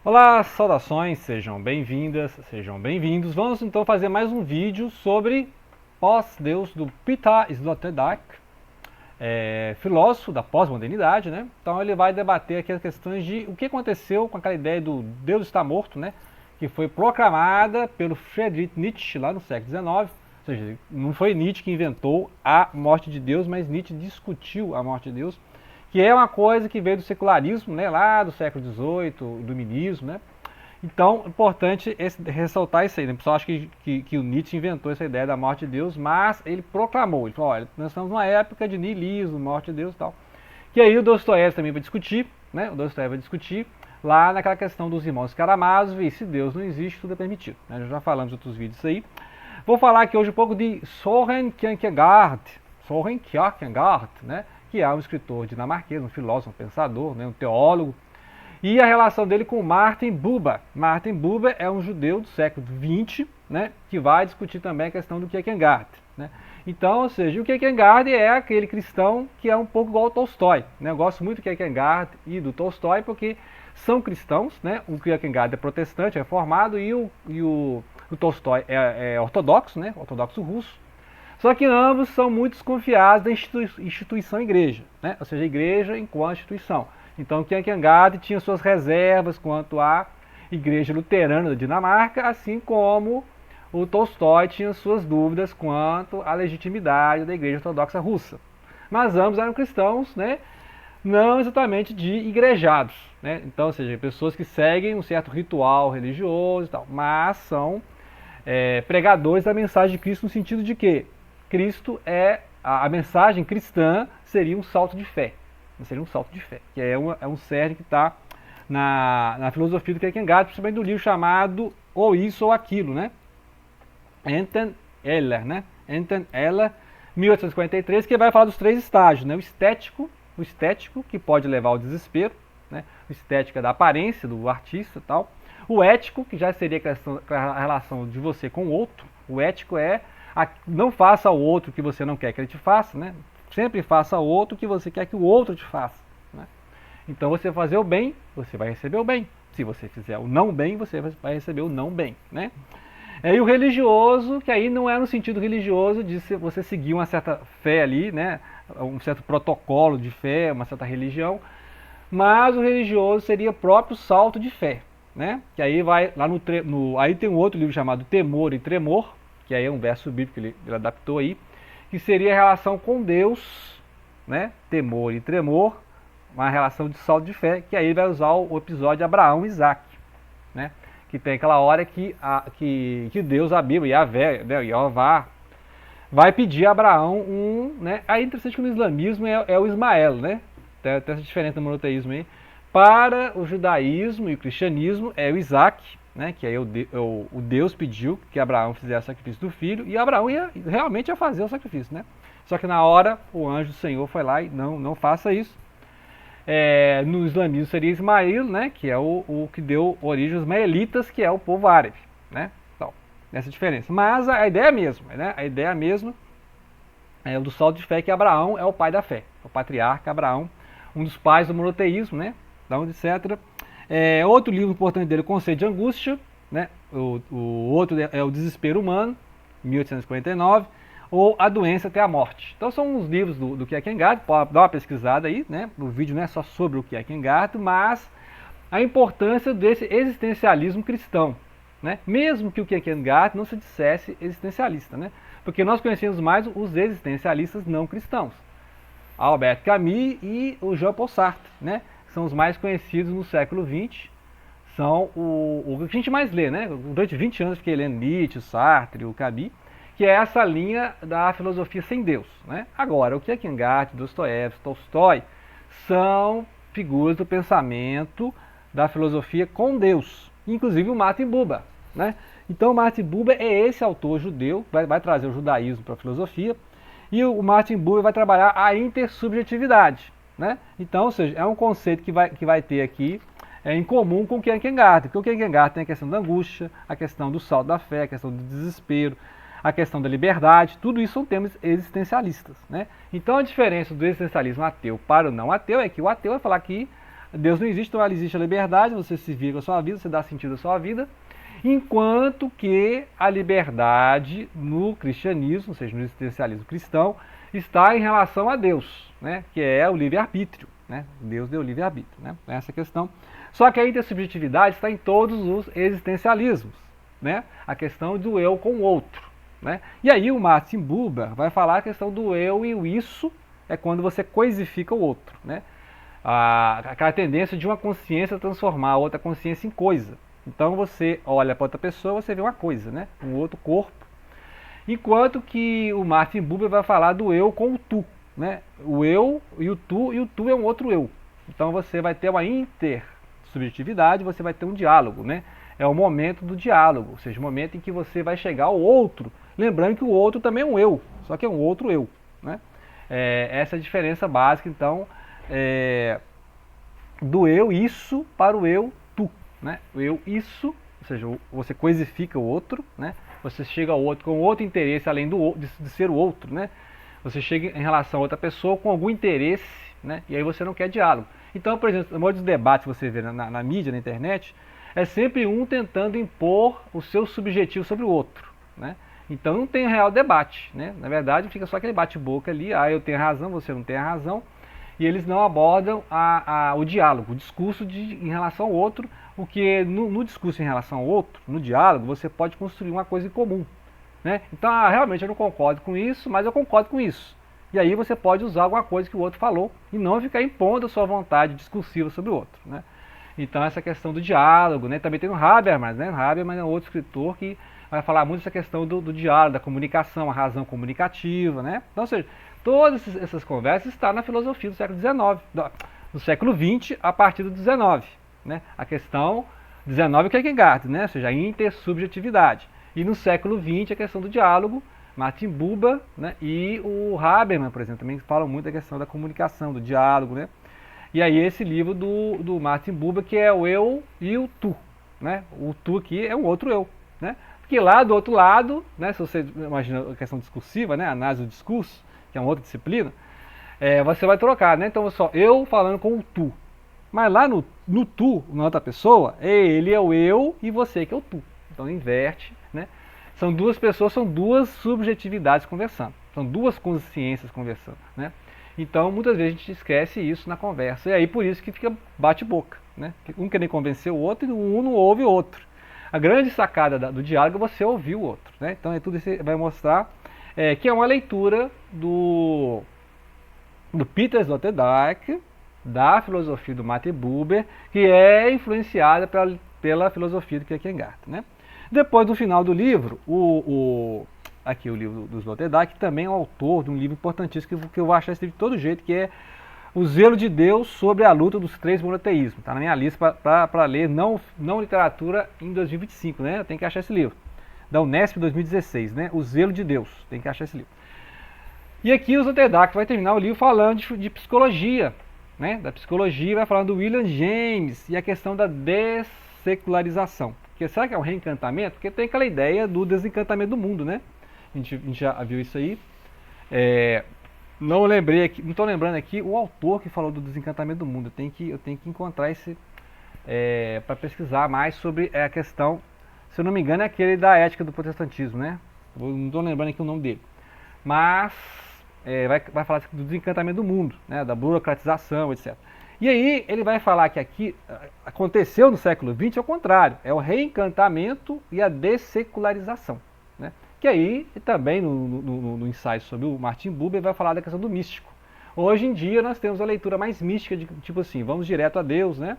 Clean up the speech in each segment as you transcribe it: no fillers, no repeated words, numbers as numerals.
Olá, saudações, sejam bem-vindas, sejam bem-vindos. Vamos então fazer mais um vídeo sobre pós-Deus do Peter Sloterdijk, filósofo da pós-modernidade, né? Então ele vai debater aqui as questões de o que aconteceu com aquela ideia do Deus está morto, né? Que foi proclamada pelo Friedrich Nietzsche lá no século XIX. Ou seja, não foi Nietzsche que inventou a morte de Deus, mas Nietzsche discutiu a morte de Deus, que é uma coisa que veio do secularismo, né, lá do século XVIII, do iluminismo, né? Então, importante ressaltar isso aí, né? O pessoal acha que o Nietzsche inventou essa ideia da morte de Deus, mas ele proclamou, ele falou, olha, nós estamos numa época de niilismo, morte de Deus e tal. Que aí o Dostoiévski também vai discutir, né? O Dostoiévski vai discutir lá naquela questão dos irmãos Karamazov, e se Deus não existe, tudo é permitido, né? Já falamos em outros vídeos aí. Vou falar aqui hoje um pouco de Søren Kierkegaard, né? Que é um escritor dinamarquês, um filósofo, um pensador, né? Um teólogo, e a relação dele com Martin Buber. Martin Buber é um judeu do século XX, né, que vai discutir também a questão do Kierkegaard, né? Então, ou seja, o Kierkegaard é aquele cristão que é um pouco igual ao Tolstói, né? Eu gosto muito do Kierkegaard e do Tolstói porque são cristãos, né? O Kierkegaard é protestante, é reformado, e o Tolstói é ortodoxo, né? Ortodoxo russo. Só que ambos são muito desconfiados da instituição igreja, né? Ou seja, a igreja enquanto instituição. Então Kierkegaard tinha suas reservas quanto à igreja luterana da Dinamarca, assim como o Tolstói tinha suas dúvidas quanto à legitimidade da igreja ortodoxa russa. Mas ambos eram cristãos, né? Não exatamente de igrejados, né? Então, ou seja, pessoas que seguem um certo ritual religioso e tal, mas são pregadores da mensagem de Cristo no sentido de que Cristo a mensagem cristã seria um salto de fé. Seria um salto de fé, que é um cerne que está na filosofia do Kierkegaard, principalmente do livro chamado Ou Isso ou Aquilo, né? Enten Eller, né? Enten Eller, 1843, que vai falar dos três estágios, né? O estético, que pode levar ao desespero, né? O estético é da aparência do artista e tal. O ético, que já seria a relação de você com o outro. O ético é não faça ao outro o que você não quer que ele te faça, né? Sempre faça ao outro o que você quer que o outro te faça, né? Então, você fazer o bem, você vai receber o bem. Se você fizer o não bem, você vai receber o não bem, né? E o religioso, que aí não é no sentido religioso de você seguir uma certa fé ali, né? Um certo protocolo de fé, uma certa religião, mas o religioso seria o próprio salto de fé, né? Que aí vai lá aí tem um outro livro chamado Temor e Tremor, que aí é um verso bíblico que ele adaptou aí, que seria a relação com Deus, né? Temor e tremor, uma relação de salto de fé, que aí ele vai usar o episódio de Abraão e Isaac, né? Que tem aquela hora que Deus, a Bíblia, Yahvé, né? Jeová, vai pedir a Abraão né? Aí é interessante que no islamismo é o Ismael, né? Tem essa diferença no monoteísmo aí. Para o judaísmo e o cristianismo é o Isaac, né? Que aí o Deus pediu que Abraão fizesse o sacrifício do filho, e Abraão realmente ia fazer o sacrifício, né? Só que na hora o anjo do Senhor foi lá e não faça isso. No islamismo seria Ismael, né? Que é o que deu origem aos ismaelitas, que é o povo árabe, né? Então, essa diferença. Mas a ideia é a mesma, né? A ideia é a mesma do salto de fé, que Abraão é o pai da fé, o patriarca Abraão, um dos pais do monoteísmo, né? Então, etc. Outro livro importante dele, O Conceito de Angústia, né? O outro é O Desespero Humano, 1849, ou A Doença até a Morte. Então são os livros do Kierkegaard, pode dar uma pesquisada aí, né? O vídeo não é só sobre o Kierkegaard, mas a importância desse existencialismo cristão, né? Mesmo que o Kierkegaard não se dissesse existencialista, né? Porque nós conhecemos mais os existencialistas não cristãos, Albert Camus e o Jean-Paul Sartre, né? São os mais conhecidos no século XX, são o que a gente mais lê, né? Durante 20 anos fiquei lendo Nietzsche, Sartre, o Camus, que é essa linha da filosofia sem Deus, né? Agora, o Kierkegaard, Dostoiévski, Tolstói são figuras do pensamento da filosofia com Deus, inclusive o Martin Buber, né? Então, o Martin Buber é esse autor judeu, vai trazer o judaísmo para a filosofia, e o Martin Buber vai trabalhar a intersubjetividade, né? Então, ou seja, é um conceito que vai ter aqui em comum com o Kierkegaard, porque o Kierkegaard tem a questão da angústia, a questão do salto da fé, a questão do desespero, a questão da liberdade, tudo isso são temas existencialistas, né? Então a diferença do existencialismo ateu para o não ateu é que o ateu vai falar que Deus não existe, então ela existe a liberdade, você se vira com a sua vida, você dá sentido à sua vida, enquanto que a liberdade no cristianismo, ou seja, no existencialismo cristão, está em relação a Deus, né, que é o livre-arbítrio. Né? Deus deu livre-arbítrio, né? Essa questão. Só que a intersubjetividade está em todos os existencialismos, né? A questão do eu com o outro, né? E aí o Martin Buber vai falar a questão do eu e o isso é quando você coisifica o outro, né? Aquela tendência de uma consciência transformar a outra consciência em coisa. Então você olha para outra pessoa, você vê uma coisa, né? Um outro corpo. Enquanto que o Martin Buber vai falar do eu com o tu, né? O eu e o tu é um outro eu. Então você vai ter uma intersubjetividade, você vai ter um diálogo, né? É o momento do diálogo, ou seja, o momento em que você vai chegar ao outro, lembrando que o outro também é um eu, só que é um outro eu, né? Essa é a diferença básica, então, do eu isso para o eu tu, né? O eu isso, ou seja, você coisifica o outro, né? Você chega ao outro com outro interesse além de ser o outro, né? Você chega em relação a outra pessoa com algum interesse, né? E aí você não quer diálogo. Então, por exemplo, a maioria dos debates que você vê na mídia, na internet, é sempre um tentando impor o seu subjetivo sobre o outro, né? Então não tem real debate, né? Na verdade fica só aquele bate-boca ali, eu tenho razão, você não tem a razão, e eles não abordam o diálogo, o discurso em relação ao outro, porque no discurso em relação ao outro, no diálogo, você pode construir uma coisa em comum, né? Então, realmente eu não concordo com isso, mas eu concordo com isso. E aí você pode usar alguma coisa que o outro falou e não ficar impondo a sua vontade discursiva sobre o outro, né? Então essa questão do diálogo, né? Também tem o Habermas, né? O Habermas é outro escritor que vai falar muito dessa questão do diálogo, da comunicação, a razão comunicativa, né? Então, ou seja, todas essas conversas estão na filosofia do século XIX, do século XX a partir do XIX, né? A questão 19 Kierkegaard, né? Ou seja, a intersubjetividade. E no século XX a questão do diálogo, Martin Buber, né? E o Habermas, por exemplo, também falam muito da questão da comunicação, do diálogo, né? E aí esse livro do Martin Buber, que é o eu e o tu, né? O tu aqui é um outro eu, né? Porque lá do outro lado, né, se você imagina a questão discursiva, né, a análise do discurso, que é uma outra disciplina, você vai trocar, né? Então, só eu falando com o tu. Mas lá no tu, na outra pessoa, ele é o eu e você que é o tu. Então inverte, né? São duas pessoas, são duas subjetividades conversando. São duas consciências conversando, né? Então, muitas vezes a gente esquece isso na conversa. E aí, por isso que fica bate-boca, né? Um querendo convencer o outro e um não ouve o outro. A grande sacada do diálogo é você ouvir o outro, né? Então, tudo isso vai mostrar que é uma leitura do Peter Sloterdijk, da filosofia do Martin Buber, que é influenciada pela filosofia do Kierkegaard, né? Depois do final do livro, aqui o livro do Sloterdijk, que também é o autor de um livro importantíssimo que eu vou achar esse livro de todo jeito, que é O Zelo de Deus sobre a Luta dos Três Monoteísmos. Está na minha lista para ler, não literatura em 2025, né? Eu tenho que achar esse livro. Da Unesp 2016, né? O Zelo de Deus. Tem que achar esse livro. E aqui o Sloterdijk vai terminar o livro falando de psicologia, né? Da psicologia, vai falando do William James e a questão da dessecularização. Porque será que é um reencantamento? Porque tem aquela ideia do desencantamento do mundo, né? A gente já viu isso aí. Não estou lembrando aqui o autor que falou do desencantamento do mundo. Eu tenho que encontrar esse para pesquisar mais sobre a questão. Se eu não me engano, é aquele da ética do protestantismo, né? Eu não estou lembrando aqui o nome dele. Mas vai falar do desencantamento do mundo, né? Da burocratização, etc. E aí ele vai falar que aqui aconteceu no século XX ao contrário, é o reencantamento e a dessecularização, né? Que aí também no ensaio sobre o Martin Buber vai falar da questão do místico. Hoje em dia nós temos a leitura mais mística, de tipo assim, vamos direto a Deus, né?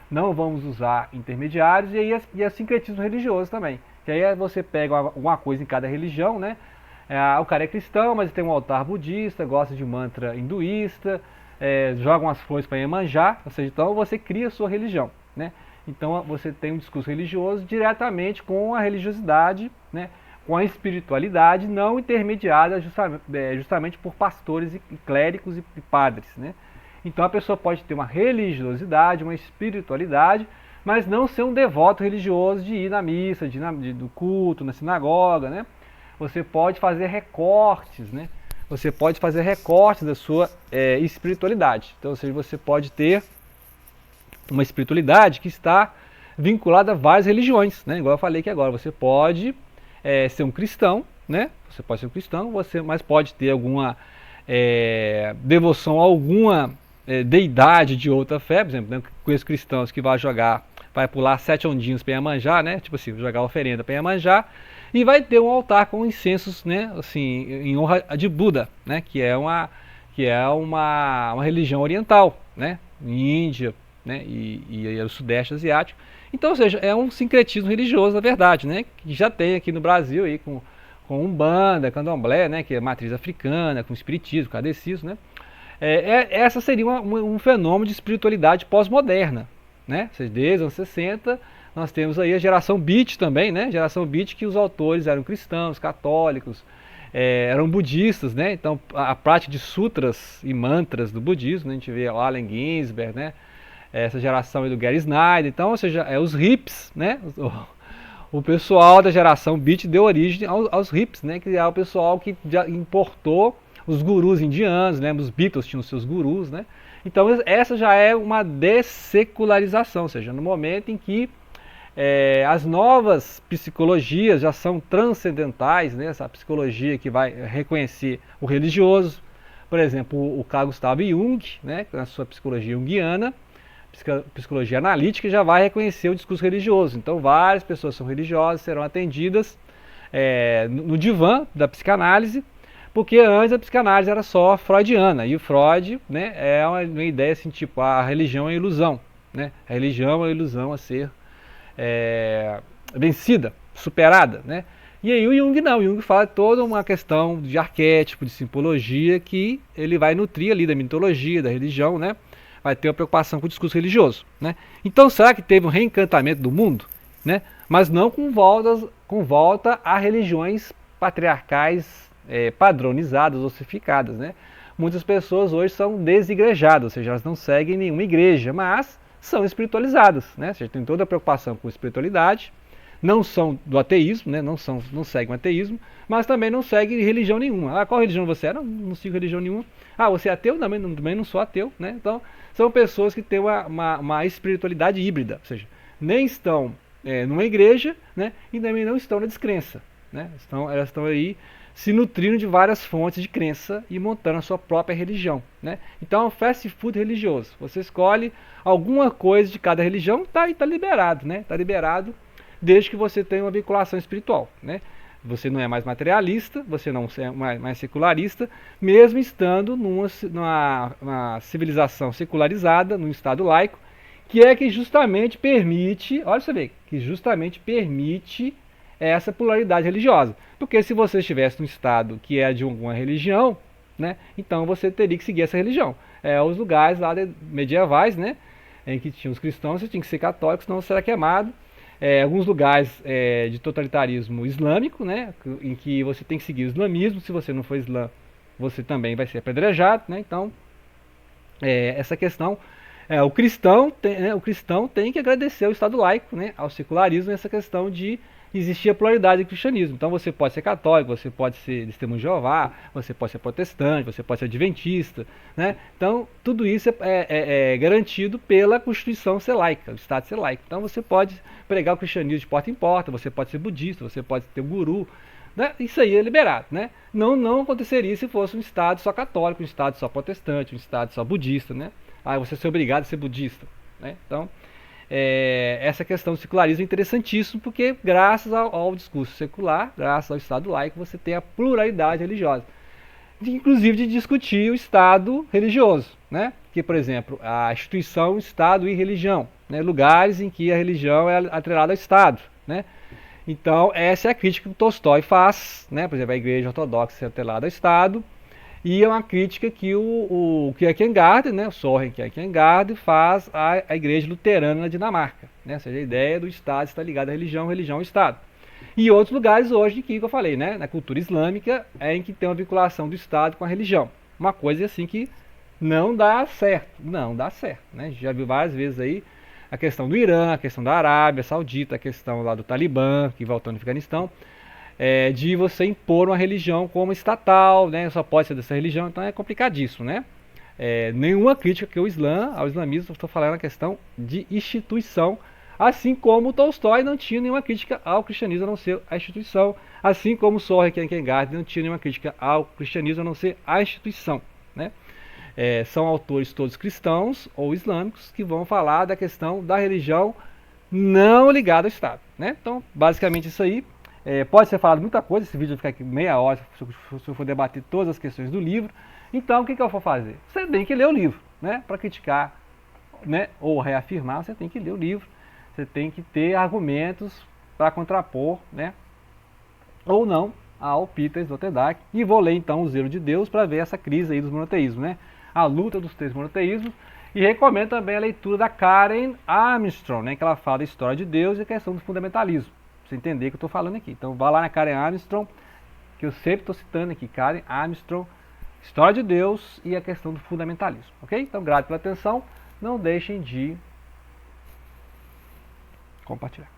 Não vamos usar intermediários, e o sincretismo religioso também. Que aí você pega uma coisa em cada religião, né? O cara é cristão, mas tem um altar budista, gosta de mantra hinduísta, joga umas flores para Iemanjá, ou seja, então você cria a sua religião, né? Então você tem um discurso religioso diretamente com a religiosidade, né? Com a espiritualidade não intermediada justamente por pastores e clérigos e padres, né? Então a pessoa pode ter uma religiosidade, uma espiritualidade, mas não ser um devoto religioso de ir na missa, do culto, na sinagoga, né? Você pode fazer recortes, né? Você pode fazer recortes da sua espiritualidade. Então, ou seja, você pode ter uma espiritualidade que está vinculada a várias religiões, né? Igual eu falei aqui agora, você pode ser um cristão, né? Você pode ser um cristão, mas pode ter alguma devoção a alguma deidade de outra fé, por exemplo, né? Conheço cristãos que vai pular 7 ondinhos para Iemanjá, né? Tipo assim, jogar oferenda para Iemanjá, e vai ter um altar com incensos, né? Assim, em honra de Buda, né? Que é uma religião oriental, né? Índia, né? E o Sudeste Asiático. Então, ou seja, é um sincretismo religioso, na verdade, né? Que já tem aqui no Brasil aí com Umbanda, Candomblé, né? Que é matriz africana, com espiritismo, kardecismo, né? Essa seria um fenômeno de espiritualidade pós-moderna, né? Desde os anos 60, nós temos aí a geração Beat também, né? Geração Beat que os autores eram cristãos, católicos, eram budistas, né? Então a prática de sutras e mantras do budismo, né? A gente vê o Allen Ginsberg, né? Essa geração aí do Gary Snyder, então, ou seja, os hips, né? O pessoal da geração Beat deu origem aos hips, né? Que é o pessoal que já importou os gurus indianos, né? Os Beatles tinham seus gurus, né? Então essa já é uma dessecularização, ou seja, no momento em que as novas psicologias já são transcendentais, né? Essa psicologia que vai reconhecer o religioso, por exemplo, o Carl Gustav Jung, né? Na sua psicologia junguiana, psicologia analítica, já vai reconhecer o discurso religioso. Então várias pessoas são religiosas, serão atendidas no divã da psicanálise, porque antes a psicanálise era só freudiana, e o Freud, né, é uma ideia assim, tipo, a religião é ilusão, né? A religião é uma ilusão a ser vencida, superada, né? E aí o Jung não, o Jung fala toda uma questão de arquétipo, de simbologia, que ele vai nutrir ali da mitologia, da religião, né? Vai ter uma preocupação com o discurso religioso, né? Então será que teve um reencantamento do mundo, né? Mas não com volta a religiões patriarcais padronizadas, ossificadas, né? Muitas pessoas hoje são desigrejadas, ou seja, elas não seguem nenhuma igreja, mas são espiritualizadas, né? Ou seja, tem toda a preocupação com espiritualidade, não são do ateísmo, né? Não seguem o ateísmo, mas também não seguem religião nenhuma. Ah, qual religião você é? Não sigo religião nenhuma. Ah, você é ateu? Também não sou ateu, né? Então, são pessoas que têm uma espiritualidade híbrida, ou seja, nem estão numa igreja, né? E também não estão na descrença, né? Elas estão aí se nutrindo de várias fontes de crença e montando a sua própria religião, né? Então é um fast food religioso. Você escolhe alguma coisa de cada religião, tá liberado, né? Tá liberado desde que você tenha uma vinculação espiritual, né? Você não é mais materialista, você não é mais secularista, mesmo estando numa civilização secularizada, num estado laico, que justamente permite, olha você ver, que justamente permite essa pluralidade religiosa. Porque se você estivesse num estado que é de alguma religião, né, então você teria que seguir essa religião. Os lugares lá medievais, né, em que tinham os cristãos, você tinha que ser católico, senão você era queimado. Alguns lugares de totalitarismo islâmico, né, em que você tem que seguir o islamismo. Se você não for islã, você também vai ser apedrejado, né? Então, essa questão, o cristão tem que agradecer ao Estado laico, né, ao secularismo, essa questão de existir a pluralidade do cristianismo. Então você pode ser católico, você pode ser testemunho de Jeová, você pode ser protestante, você pode ser adventista, né? Então tudo isso é garantido pela Constituição ser laica, o Estado ser laico. Então você pode pregar o cristianismo de porta em porta, você pode ser budista, você pode ter um guru, né? Isso aí é liberado, né? Não aconteceria se fosse um Estado só católico, um Estado só protestante, um Estado só budista, né? Aí você ser obrigado a ser budista, né? Então essa questão do secularismo é interessantíssimo, porque graças ao discurso secular, graças ao Estado laico, você tem a pluralidade religiosa, inclusive de discutir o Estado religioso, né? Que, por exemplo, a instituição Estado e religião, né? Lugares em que a religião é atrelada ao Estado, né? Então essa é a crítica que o Tolstói faz, né? Por exemplo, a igreja ortodoxa é atrelada ao Estado. E é uma crítica que o Kierkegaard, né, o Søren Kierkegaard, faz à igreja luterana na Dinamarca, né? Ou seja, a ideia do Estado está ligada à religião, religião ao Estado. E outros lugares hoje que eu falei, né, na cultura islâmica, em que tem uma vinculação do Estado com a religião. Uma coisa assim que não dá certo, né? Já viu várias vezes aí a questão do Irã, a questão da Arábia Saudita, a questão lá do Talibã, que voltando ao Afeganistão, de você impor uma religião como estatal, né? Só pode ser dessa religião, então é complicadíssimo, né? nenhuma crítica ao islamismo, estou falando a questão de instituição, assim como Tolstói não tinha nenhuma crítica ao cristianismo a não ser a instituição, assim como Soren Kierkegaard não tinha nenhuma crítica ao cristianismo a não ser a instituição, né? São autores todos cristãos ou islâmicos que vão falar da questão da religião não ligada ao Estado, né? Então, basicamente isso aí. Pode ser falado muita coisa, esse vídeo vai ficar aqui meia hora se eu for debater todas as questões do livro. Então, o que eu vou fazer? Você tem que ler o livro, né? Para criticar, né? Ou reafirmar, você tem que ler o livro. Você tem que ter argumentos para contrapor, né? Ou não, ao Peter Sloterdijk. E vou ler então o Zelo de Deus para ver essa crise aí dos monoteísmos, né? A luta dos três monoteísmos. E recomendo também a leitura da Karen Armstrong, né? Que ela fala da história de Deus e a questão do fundamentalismo. Pra você entender o que eu estou falando aqui. Então vá lá na Karen Armstrong, que eu sempre estou citando aqui, Karen Armstrong, História de Deus e a questão do fundamentalismo, ok? Então, grato pela atenção, não deixem de compartilhar.